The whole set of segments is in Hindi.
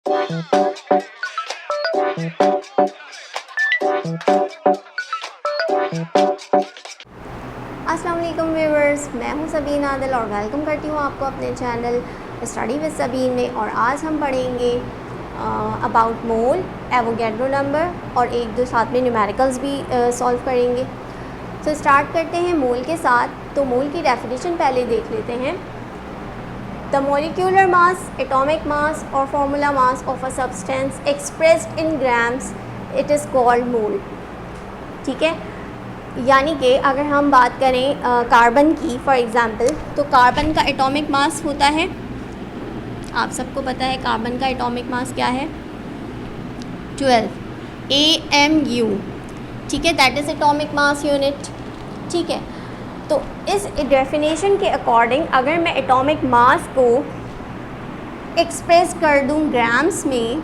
अस्सलाम वालेकुम व्यूअर्स, मैं हूं सबीन आदिल और वेलकम करती हूं आपको अपने चैनल स्टडी विद सबीन में। और आज हम पढ़ेंगे अबाउट मोल, एवोगैड्रो नंबर और एक दो साथ में न्यूमेरिकल्स भी सॉल्व करेंगे। तो स्टार्ट करते हैं मोल के साथ। तो मोल की डेफिनेशन पहले देख लेते हैं। The molecular mass, atomic mass और formula mass of a substance expressed in grams, it is called mole. ठीक है, यानी कि अगर हम बात करें कार्बन की फॉर एग्ज़ाम्पल, तो कार्बन का एटॉमिक मास होता है, आप सबको पता है कार्बन का एटॉमिक मास क्या है, 12 AMU। ठीक है, that is atomic mass unit. ठीक है, तो इस डेफिनेशन के अकॉर्डिंग अगर मैं एटॉमिक मास को एक्सप्रेस कर दूं ग्राम्स में,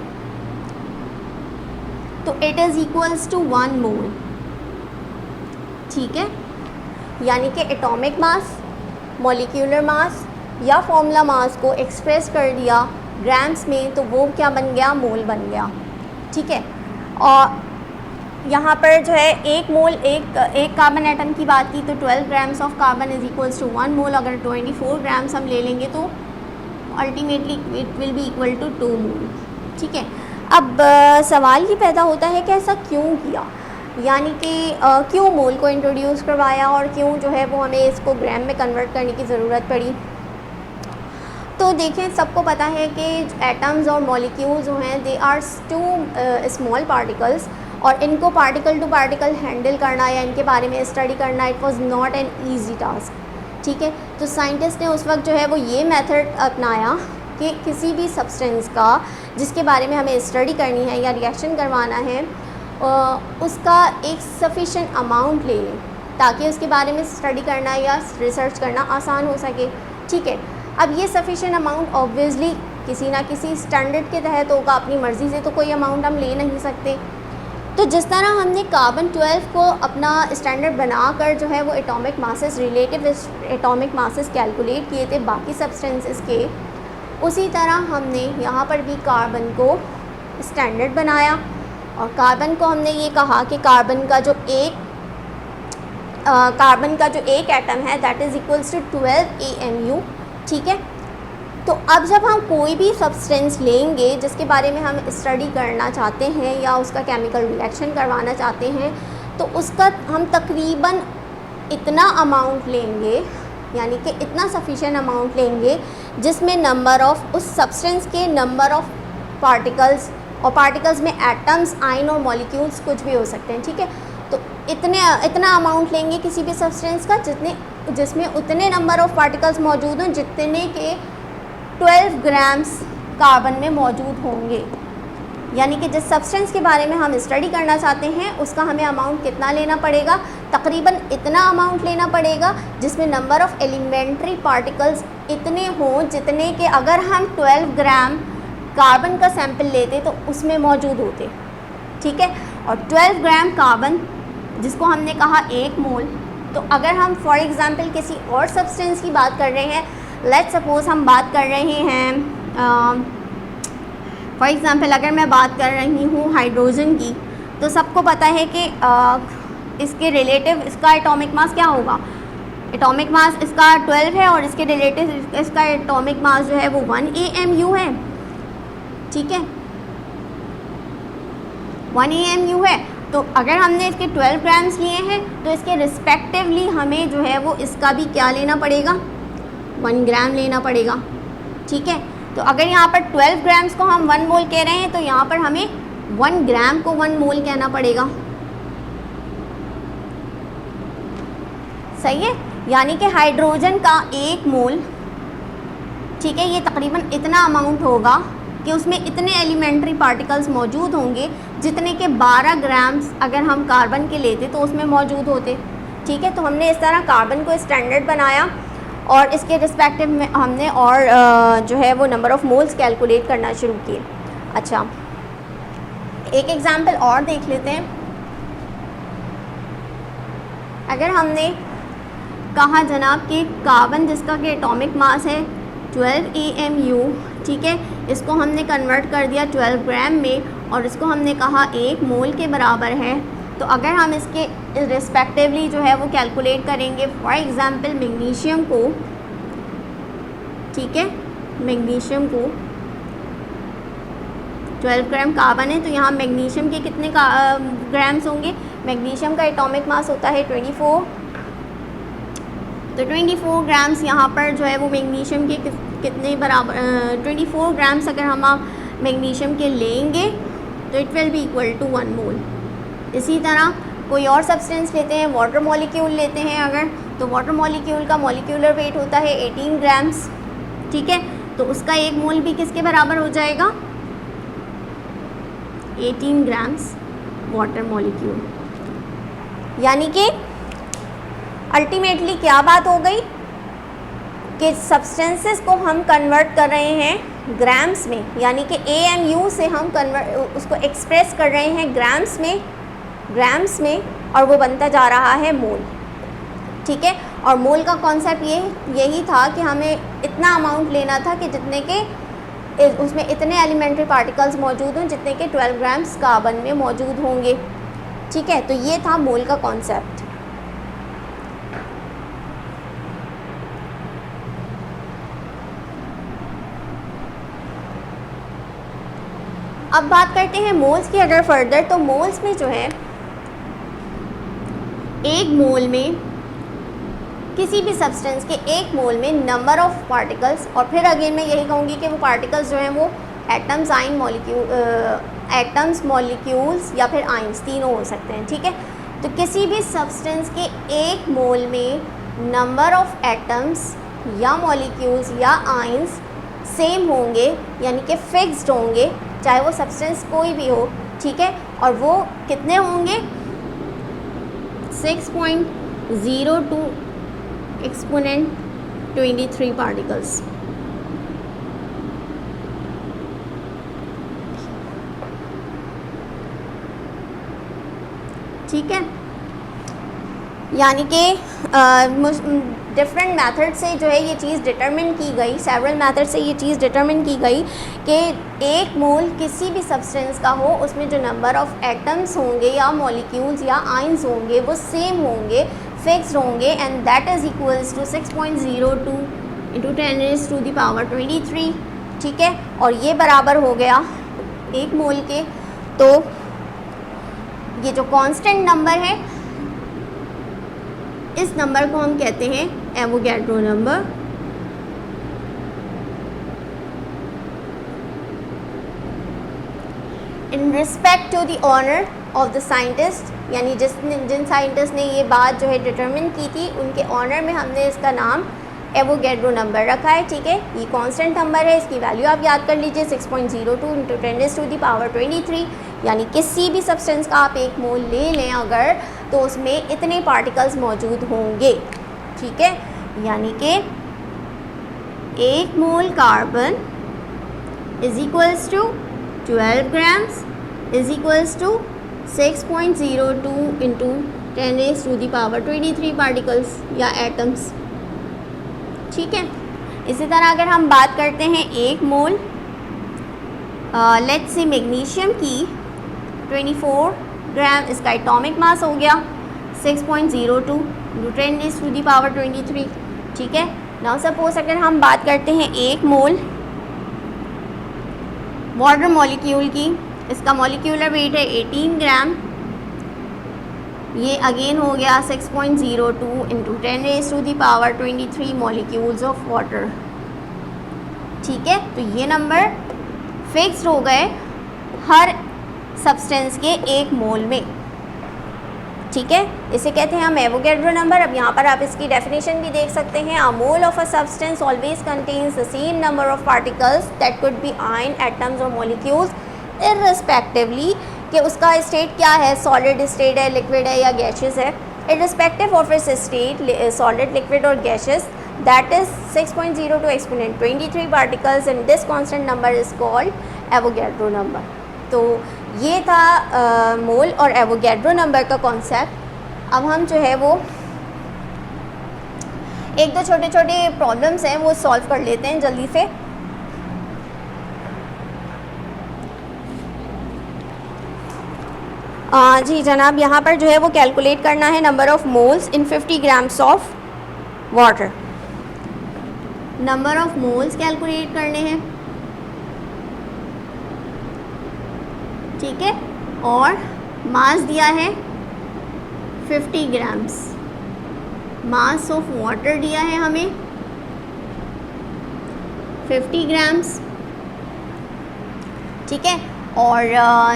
तो इट इज़ इक्वल्स टू 1 मोल। ठीक है, यानी कि एटॉमिक मास, मॉलिक्यूलर मास या फॉर्मूला मास को एक्सप्रेस कर दिया ग्राम्स में, तो वो क्या बन गया, मोल बन गया। ठीक है, और यहाँ पर जो है एक मोल, एक कार्बन एटम की बात की तो 12 grams of carbon is equals to 1 mole. अगर 24 ग्राम्स हम ले लेंगे तो ultimately it will be equal to 2 mole. ठीक है, अब सवाल ये पैदा होता है कि ऐसा क्यों किया, यानी कि क्यों मोल को इंट्रोड्यूस करवाया और क्यों जो है वो हमें इसको ग्राम में कन्वर्ट करने की ज़रूरत पड़ी। तो देखें, सबको पता है कि एटम्स और मॉलिक्यूल्स जो हैं they are too small particles, और इनको पार्टिकल टू पार्टिकल हैंडल करना या इनके बारे में स्टडी करना it was not an easy task. ठीक है, तो साइंटिस्ट ने उस वक्त जो है वो ये मेथड अपनाया कि किसी भी सब्सटेंस का जिसके बारे में हमें स्टडी करनी है या रिएक्शन करवाना है, उसका एक सफिशेंट अमाउंट ले लें ताकि उसके बारे में स्टडी करना या रिसर्च करना आसान हो सके। ठीक है, अब ये सफिशेंट अमाउंट ऑब्वियसली किसी ना किसी स्टैंडर्ड के तहत होगा, अपनी मर्ज़ी से तो कोई अमाउंट हम ले नहीं सकते। तो जिस तरह हमने कार्बन 12 को अपना स्टैंडर्ड बनाकर जो है वो atomic masses, relative atomic masses calculate किए थे बाकी सब्सटेंसेस के, उसी तरह हमने यहाँ पर भी कार्बन को स्टैंडर्ड बनाया। और कार्बन को हमने ये कहा कि कार्बन का जो एक एटम है that is equals to 12 AMU। ठीक है, तो अब जब हम कोई भी सब्सटेंस लेंगे जिसके बारे में हम स्टडी करना चाहते हैं या उसका केमिकल रिएक्शन करवाना चाहते हैं, तो उसका हम तकरीबन इतना अमाउंट लेंगे, यानी कि इतना सफिशिएंट अमाउंट लेंगे जिसमें नंबर ऑफ़ उस सब्सटेंस के नंबर ऑफ़ पार्टिकल्स, और पार्टिकल्स में एटम्स, आयन और मॉलिक्यूल्स कुछ भी हो सकते हैं। ठीक है, तो इतना अमाउंट लेंगे किसी भी सब्सटेंस का जिसमें उतने नंबर ऑफ़ पार्टिकल्स मौजूद हों जितने के 12 ग्राम्स कार्बन में मौजूद होंगे। यानी कि जिस सब्सटेंस के बारे में हम स्टडी करना चाहते हैं उसका हमें अमाउंट कितना लेना पड़ेगा, तकरीबन इतना अमाउंट लेना पड़ेगा जिसमें नंबर ऑफ़ एलिमेंट्री पार्टिकल्स इतने हों जितने के अगर हम 12 ग्राम कार्बन का सैंपल लेते तो उसमें मौजूद होते। ठीक है, और 12 ग्राम कार्बन जिसको हमने कहा 1 मोल, तो अगर हम फॉर एग्ज़ाम्पल किसी और सब्सटेंस की बात कर रहे हैं, लेट्स सपोज़ हम बात कर रहे हैं फॉर एग्ज़ाम्पल अगर मैं बात कर रही हूँ हाइड्रोजन की, तो सबको पता है कि इसके रिलेटिव इसका एटॉमिक मास क्या होगा, एटॉमिक मास इसका 12 है और इसके रिलेटिव इसका एटॉमिक मास जो है वो 1 AMU है। ठीक है, 1 AMU है। तो अगर हमने इसके 12 ग्राम्स लिए हैं तो इसके रिस्पेक्टिवली हमें जो है वो इसका भी क्या लेना पड़ेगा, 1 ग्राम लेना पड़ेगा। ठीक है, तो अगर यहाँ पर 12 ग्राम्स को हम 1 मोल कह रहे हैं तो यहाँ पर हमें 1 ग्राम को 1 मोल कहना पड़ेगा। सही है, यानी कि हाइड्रोजन का 1 मोल, ठीक है, ये तकरीबन इतना अमाउंट होगा कि उसमें इतने एलिमेंट्री पार्टिकल्स मौजूद होंगे जितने के 12 ग्राम्स अगर हम कार्बन के लेते तो उसमें मौजूद होते। ठीक है, तो हमने इस तरह कार्बन को स्टैंडर्ड बनाया और इसके रिस्पेक्टिव में हमने और जो है वो नंबर ऑफ़ मोल्स कैलकुलेट करना शुरू किए। अच्छा, एक एग्ज़ाम्पल और देख लेते हैं। अगर हमने कहा जनाब कि कार्बन जिसका कि एटॉमिक मास है 12 AMU, ठीक है, इसको हमने कन्वर्ट कर दिया 12 ग्राम में और इसको हमने कहा 1 मोल के बराबर है। तो अगर हम इसके रिस्पेक्टिवली जो है वो कैलकुलेट करेंगे, फॉर एग्ज़ाम्पल मैग्नीशियम को, ठीक है, मैग्नीशियम को 12 ग्राम कार्बन है तो यहाँ मैग्नीशियम के कितने ग्राम्स होंगे? मैग्नीशियम का एटॉमिक मास होता है 24, तो 24 ग्राम्स यहाँ पर जो है वो मैग्नीशियम के कितने बराबर 24 ग्राम्स अगर हम मैग्नीशियम के लेंगे तो it will be equal to 1 mole. इसी तरह कोई और सब्सटेंस लेते हैं, वाटर मॉलिक्यूल लेते हैं अगर, तो वाटर मॉलिक्यूल का मॉलिक्यूलर वेट होता है 18 ग्राम्स, ठीक है, तो उसका 1 मोल भी किसके बराबर हो जाएगा? 18 ग्राम्स वाटर मॉलिक्यूल। यानी कि अल्टीमेटली क्या बात हो गई कि सब्सटेंसेस को हम कन्वर्ट कर रहे हैं ग्राम्स में, यानी कि AMU से हम उसको एक्सप्रेस कर रहे हैं ग्राम्स में और वो बनता जा रहा है मोल, ठीक है। और मोल का कॉन्सेप्ट यही था कि हमें इतना अमाउंट लेना था कि जितने के उसमें इतने एलिमेंट्री पार्टिकल्स मौजूद हों जितने के 12 ग्राम्स कार्बन में मौजूद होंगे, ठीक है। तो ये था मोल का कॉन्सेप्ट। अब बात करते हैं मोल्स की अगर फर्दर, तो मोल्स में जो है एक मोल में किसी भी सब्सटेंस के एक मोल में नंबर ऑफ पार्टिकल्स, और फिर अगेन मैं यही कहूँगी कि वो पार्टिकल्स जो हैं वो एटम्स, आयन, मॉलिक्यूल्स या फिर आयंस, तीनों हो सकते हैं, ठीक है। तो किसी भी सब्सटेंस के एक मोल में नंबर ऑफ एटम्स या मॉलिक्यूल्स या आयंस सेम होंगे, यानी कि फिक्स्ड होंगे, चाहे वो सब्सटेंस कोई भी हो, ठीक है। और वो कितने होंगे? 6.02 एक्सपोनेंट 23 पार्टिकल्स, ठीक है। यानी कि डिफरेंट मेथड से जो है ये चीज़ डिटरमिन की गई, सेवरल मेथड से ये चीज़ डिटरमिन की गई कि एक मोल किसी भी सब्सटेंस का हो, उसमें जो नंबर ऑफ एटम्स होंगे या मॉलिक्यूल्स या आयंस होंगे वो सेम होंगे, फिक्स्ड होंगे, and that is equals to 6.02 × 10⁻23, ठीक है। और ये बराबर हो गया एक मोल के। तो ये जो कांस्टेंट नंबर है, इस नंबर को हम कहते हैं Avogadro number. In respect to the honour of the scientist, यानी जिन साइंटिस्ट ने ये बात जो है डिटरमिन की थी, उनके ऑनर में हमने इसका नाम एवोगैड्रो नंबर रखा है, ठीक है। ये कांस्टेंट नंबर है, इसकी वैल्यू आप याद कर लीजिए 6.02 × 10⁻23, यानी किसी भी सब्सटेंस का आप एक मोल ले लें अगर, तो उसमें इतने पार्टिकल्स मौजूद होंगे, ठीक है। यानी कि एक mole carbon is equals to 12 grams is equals to 6.02 × 10⁻23 particles या एटम्स, ठीक है। इसी तरह अगर हम बात करते हैं एक मोल लेट्स से मैग्नीशियम की 24 ग्राम, इसका एटॉमिक मास हो गया 6.02 × 10⁻23, ठीक है। नाउ सपोज अगर हम बात करते हैं एक मोल वाटर मॉलिक्यूल की, इसका मॉलिक्यूलर वेट है 18 ग्राम, ये अगेन हो गया 6.02 × 10⁻23 मॉलिक्यूल्स ऑफ वाटर, ठीक है। तो ये नंबर फिक्स्ड हो गए हर सब्सटेंस के एक मोल में, ठीक है। इसे कहते हैं हम एवोगैड्रो नंबर। अब यहाँ पर आप इसकी डेफिनेशन भी देख सकते हैं। A mole of a substance always contains the same number of particles that could be ion, atoms और मॉलिक्यूल्स इररिस्पेक्टिवली कि उसका स्टेट क्या है, सॉलिड स्टेट है, लिक्विड है या गैशियस है। Irrespective of its state, solid, liquid और gaseous, that is 6.02 exponent 23 particles and this constant number is called Avogadro number. तो ये था मोल और एवोगैड्रो नंबर का कॉन्सेप्ट। अब हम जो है वो एक दो छोटे छोटे प्रॉब्लम्स हैं वो सॉल्व कर लेते हैं जल्दी से। जी जनाब, यहाँ पर जो है वो कैलकुलेट करना है number of moles in 50 grams of water. Number of moles calculate करने हैं, ठीक है, और मास दिया है 50 ग्राम्स, मास ऑफ वाटर दिया है हमें 50 ग्राम्स, ठीक है। और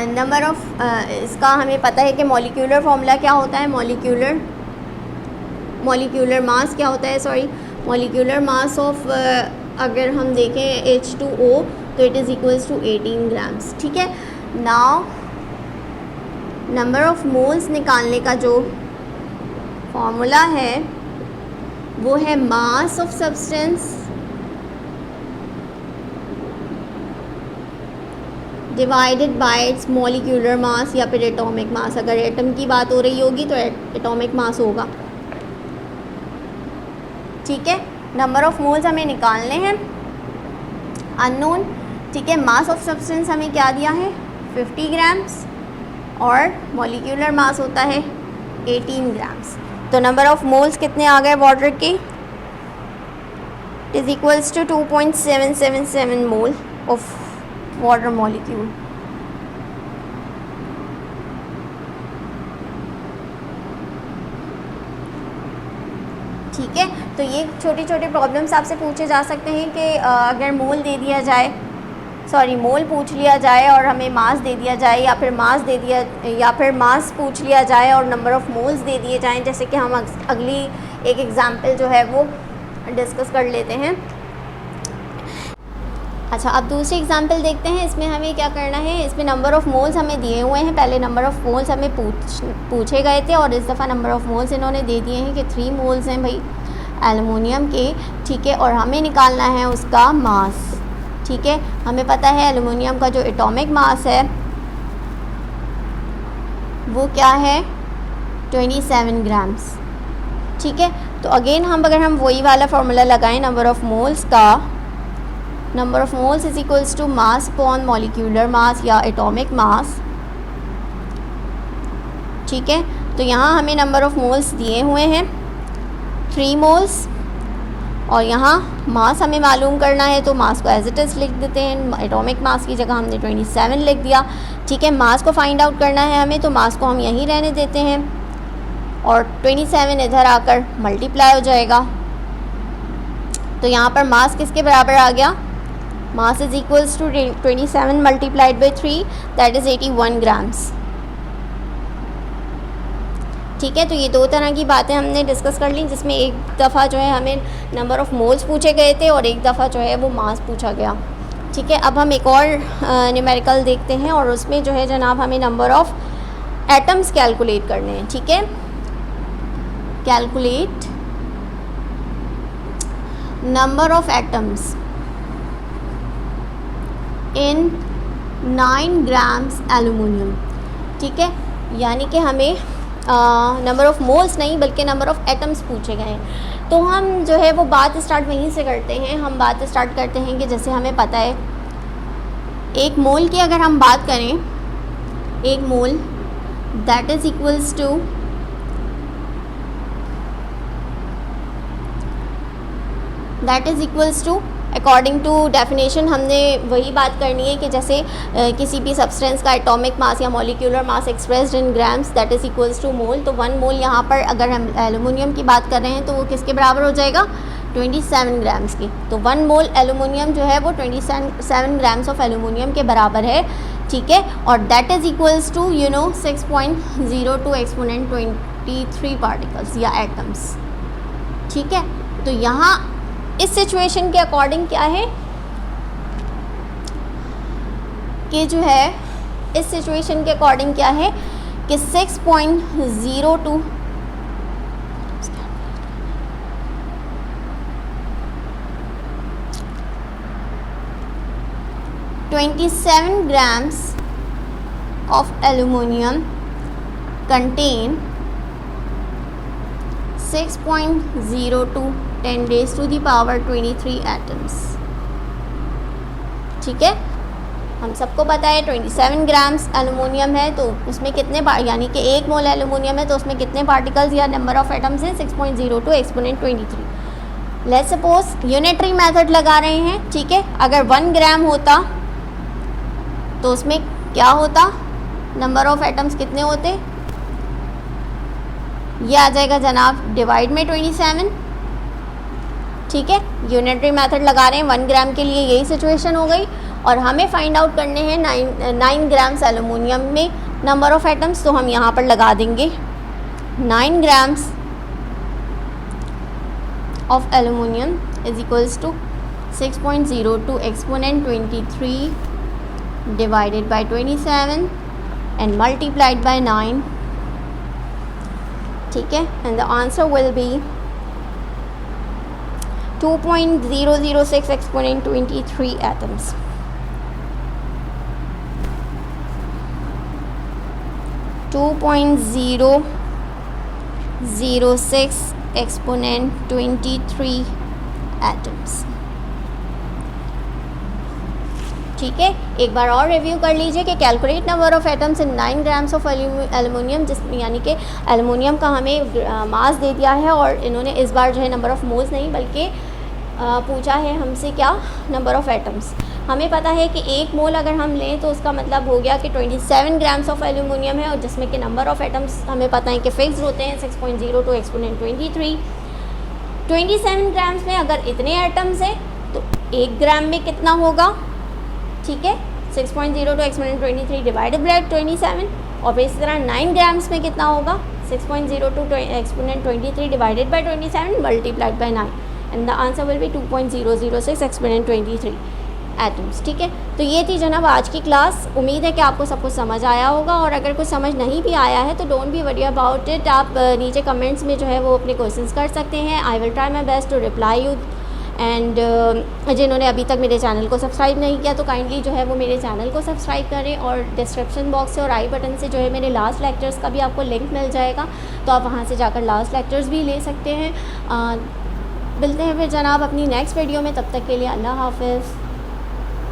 नंबर ऑफ इसका हमें पता है कि मॉलिक्यूलर फॉर्मूला क्या होता है, मॉलिक्यूलर मास क्या होता है, सॉरी, मॉलिक्यूलर मास ऑफ अगर हम देखें H2O तो it is equals to 18 grams, ठीक है। नाउ नंबर ऑफ मोल्स निकालने का जो फॉर्मूला है वो है mass of substance divided by it's molecular mass या फिर एटॉमिक मास। अगर एटम की बात हो रही होगी तो एटॉमिक मास होगा, ठीक है। नंबर ऑफ मोल्स हमें निकालने हैं, अननोन, ठीक है। मास ऑफ सब्सटेंस हमें क्या दिया है 50 ग्राम्स और मॉलिक्यूलर मास होता है 18 ग्राम्स। तो नंबर ऑफ मोल्स कितने आ गए वाटर के, it is equals to 2.777 mole of water molecule. ठीक है, तो ये छोटे छोटे प्रॉब्लम्स आपसे पूछे जा सकते हैं कि अगर मोल दे दिया जाए, सॉरी मोल पूछ लिया जाए और हमें मास दे दिया जाए, या फिर मास पूछ लिया जाए और नंबर ऑफ़ मोल्स दे दिए जाएं, जैसे कि हम अगली एक एग्ज़ाम्पल जो है वो डिस्कस कर लेते हैं। अच्छा, अब दूसरी एग्जांपल देखते हैं। इसमें हमें क्या करना है, इसमें नंबर ऑफ़ मोल्स हमें दिए हुए हैं। पहले नंबर ऑफ़ मोल्स हमें पूछे गए थे और इस दफ़ा नंबर ऑफ़ मोल्स इन्होंने दे दिए हैं कि 3 मोल्स हैं भाई एलुमिनियम के, ठीक है, और हमें निकालना है उसका मास, ठीक है। हमें पता है एलुमिनियम का जो एटॉमिक मास है वो क्या है 27 ग्राम्स, ठीक है। तो अगेन अगर हम वही वाला फार्मूला लगाएं नंबर ऑफ़ मोल्स का, number of moles is equals to mass upon molecular mass या एटॉमिक मास, ठीक है। तो यहाँ हमें नंबर ऑफ़ मोल्स दिए हुए हैं 3 मोल्स और यहाँ मास हमें मालूम करना है, तो मास को एज इट इज़ लिख देते हैं। एटॉमिक मास की जगह हमने 27 लिख दिया, ठीक है। मास को फाइंड आउट करना है हमें, तो मास को हम यहीं रहने देते हैं और 27 इधर आकर मल्टीप्लाई हो जाएगा। तो यहाँ पर मास किसके बराबर आ गया, mass is equals to 27 multiplied by 3 that is 81 grams, ठीक है। तो ये 2 तरह की बातें हमने डिस्कस कर ली, जिसमें एक दफ़ा जो है हमें नंबर ऑफ़ मोल्स पूछे गए थे और एक दफ़ा जो है वो मास पूछा गया, ठीक है। अब हम एक और न्यूमेरिकल देखते हैं और उसमें जो है जनाब हमें नंबर ऑफ़ एटम्स कैलकुलेट करने हैं, ठीक है। Calculate number of atoms in 9 grams aluminium, ठीक है। यानी कि हमें नंबर ऑफ़ मोल्स नहीं बल्कि नंबर ऑफ़ एटम्स पूछे गए हैं। तो हम जो है वो बात स्टार्ट वहीं से करते हैं। हम बात स्टार्ट करते हैं कि जैसे हमें पता है 1 मोल की अगर हम बात करें, 1 mole that is equals to according to definition हमने वही बात करनी है कि जैसे किसी भी सब्सटेंस का एटॉमिक मास या molecular mass expressed in grams that is equals to mole. तो 1 मोल यहाँ पर अगर हम एलुमिनियम की बात कर रहे हैं तो वो किसके बराबर हो जाएगा 27 ग्राम्स की। तो 1 मोल एलुमिनियम जो है वो 27 ग्राम्स ऑफ एलुमिनियम के बराबर है, ठीक है। और that is equals to 6.02 exponent 23 particles या एटम्स, ठीक है। तो यहाँ इस सिचुएशन के अकॉर्डिंग क्या है कि जो है इस सिचुएशन के अकॉर्डिंग क्या है कि 6.02 27 grams of aluminium contain 6.02 10 raised to the power 23 atoms, ठीक है। हम सबको पता है 27 ग्राम्स एलुमिनियम है, तो उसमें कितने यानी कि 1 मोल एलुमिनियम है तो उसमें कितने पार्टिकल्स या नंबर ऑफ एटम्स हैं 6.02 exponent 23। Let's suppose unitary method लगा रहे हैं, ठीक है। अगर 1 ग्राम होता तो उसमें क्या होता, नंबर ऑफ एटम्स कितने होते, ये आ जाएगा जनाब डिवाइड में 27, ठीक है। यूनिटरी मेथड लगा रहे हैं 1 ग्राम के लिए, यही सिचुएशन हो गई। और हमें फाइंड आउट करने हैं 9 ग्राम्स एलुमिनियम में नंबर ऑफ एटम्स, तो हम यहाँ पर लगा देंगे 9 grams of aluminium is equals to 6.02 exponent 23 divided by 27 and multiplied by 9, ठीक है। and the answer will be 2.006 exponent 23 atoms। (2.006 exponent 23 atoms। ठीक है, एक बार और रिव्यू कर लीजिए कि calculate number of atoms in 9 grams of aluminium, जिस यानी कि एलुमिनियम का हमें मास दे दिया है और इन्होंने इस बार जो है नंबर ऑफ मोल्स नहीं बल्कि पूछा है हमसे क्या, नंबर ऑफ एटम्स। हमें पता है कि 1 मोल अगर हम लें तो उसका मतलब हो गया कि 27 ग्राम्स ऑफ एलुमिनियम है, और जिसमें कि नंबर ऑफ एटम्स हमें पता है कि फिक्स्ड होते हैं 6.02 एक्सपोनेंट 23। 27 ग्राम्स में अगर इतने एटम्स हैं तो 1 ग्राम में कितना होगा, ठीक है, 6.02 एक्सपोनेंट 23 डिवाइडेड बाय 27। और इसी तरह 9 ग्राम्स में कितना होगा, 6.02 exponent 23 divided by 27 multiplied by 9, and the answer will be 2.006 exponent 23 atoms. ठीक है, तो ये थी जनाब आज की क्लास। उम्मीद है कि आपको सब कुछ समझ आया होगा, और अगर कुछ समझ नहीं भी आया है तो don't be worry about it. आप नीचे कमेंट्स में जो है वो अपने क्वेश्चंस कर सकते हैं। I will try my best to reply you. And जिन्होंने अभी तक मेरे चैनल को सब्सक्राइब नहीं किया तो काइंडली जो है वो मेरे चैनल को सब्सक्राइब करें, और डिस्क्रिप्शन बॉक्स से और आई बटन से जो है मेरे लास्ट लेक्चर्स का भी आपको लिंक मिल जाएगा, तो आप वहाँ से जाकर लास्ट लेक्चर्स भी ले सकते हैं। मिलते हैं फिर जनाब अपनी नेक्स्ट वीडियो में, तब तक के लिए अल्लाह हाफ़िज़।